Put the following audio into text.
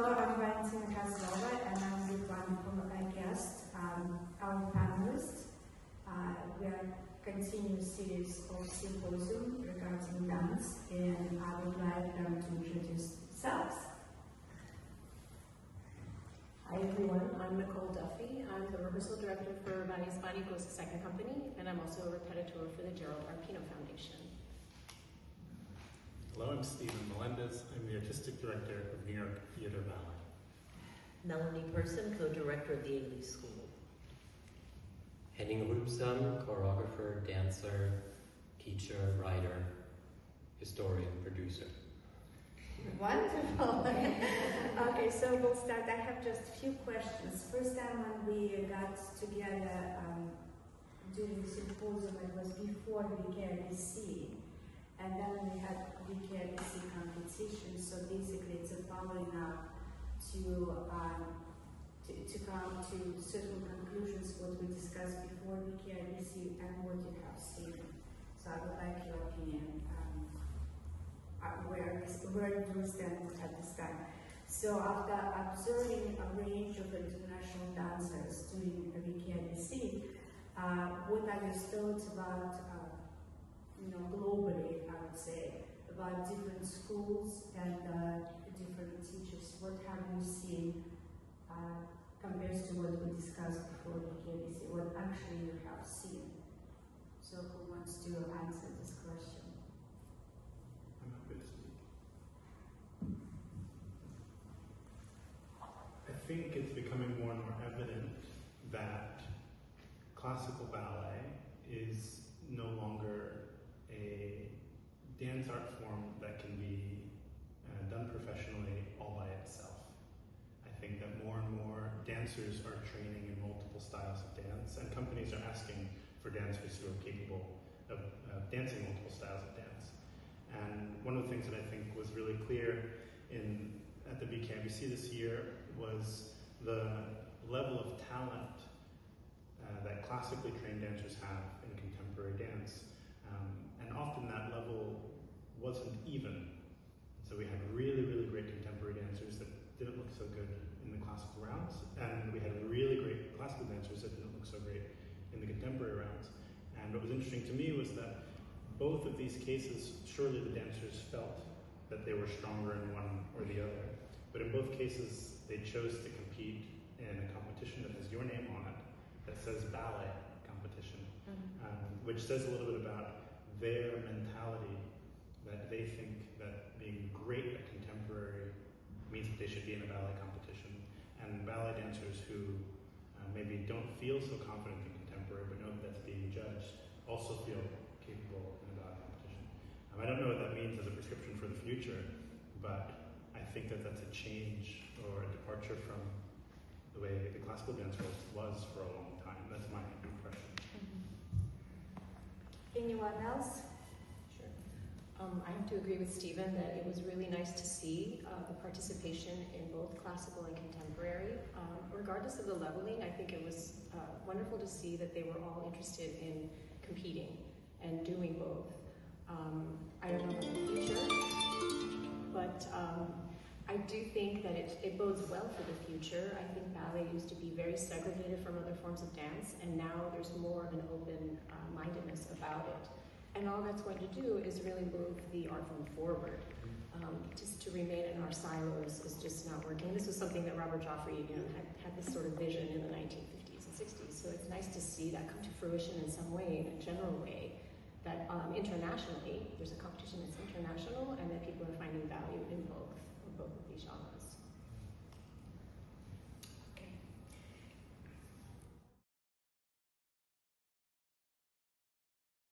Hello, I'm Valentina and I'm with one guest, our panelist. We are continuing a series of symposium regarding dance, and I would like them to introduce themselves. Hi everyone, I'm Nicole Duffy. I'm the Rehearsal Director for Hispanico's second company, and I'm also a Repetiteur for the Gerald Arpino Foundation. Hello, I'm Stephen Melendez. I'm the Artistic Director of New York Theater Ballet. Melanie Person, co-director of the Ailey School. HENNING RÜBSAM, choreographer, dancer, teacher, writer, historian, producer. Wonderful. Okay, so we'll start. I have just a few questions. First time when we got together during the symposium, it was before VKIBC, and then we had VKIBC competition. So basically, it's a following up to come to certain conclusions what we discussed before VKIBC and what you have seen. So I would like your opinion. Where do we stand at this time? So after observing a range of international dancers doing VKIBC, what are your thoughts about, globally, I would say, about different schools and different teachers? What have you seen compared to what we discussed before VKIBC? What actually you have seen? So who wants to answer this question? I'm happy to speak. I think it's becoming more and more evident that classical ballet is no longer a dance art form that can be done professionally all by itself. I think that more and more dancers are training in multiple styles of dance, and companies are asking for dancers who are capable of dancing multiple styles of dance. And one of the things that I think was really clear at the VKIBC this year was the level of talent that classically trained dancers have in contemporary dance. And often that level wasn't even. So we had really, really great contemporary dancers that didn't look so good in the classical rounds, and we had really great classical dancers that didn't look so great in the contemporary rounds. And what was interesting to me was that both of these cases, surely the dancers felt that they were stronger in one or the other, but in both cases they chose to compete in a competition that has your name on it, that says ballet competition, which says a little bit about their mentality, that they think that being great at contemporary means that they should be in a ballet competition. And ballet dancers who maybe don't feel so confident in contemporary but know that that's being judged also feel capable in a ballet competition. I don't know what that means as a prescription for the future, but I think that that's a change or a departure from the way the classical dance was for a long time. That's my impression. Anyone else? Sure. I have to agree with Stephen that it was really nice to see the participation in both classical and contemporary. Regardless of the leveling, I think it was wonderful to see that they were all interested in competing and doing both. I don't know about the future, but I do think that it bodes well for the future. I think ballet used to be very segregated from other forms of dance, and now there's more of an open-mindedness about it. And all that's going to do is really move the art form forward. Just to remain in our silos is just not working. This was something that Robert Joffrey had this sort of vision in the 1950s and 60s. So it's nice to see that come to fruition in some way, in a general way, that internationally, there's a competition that's international and that people are finding value in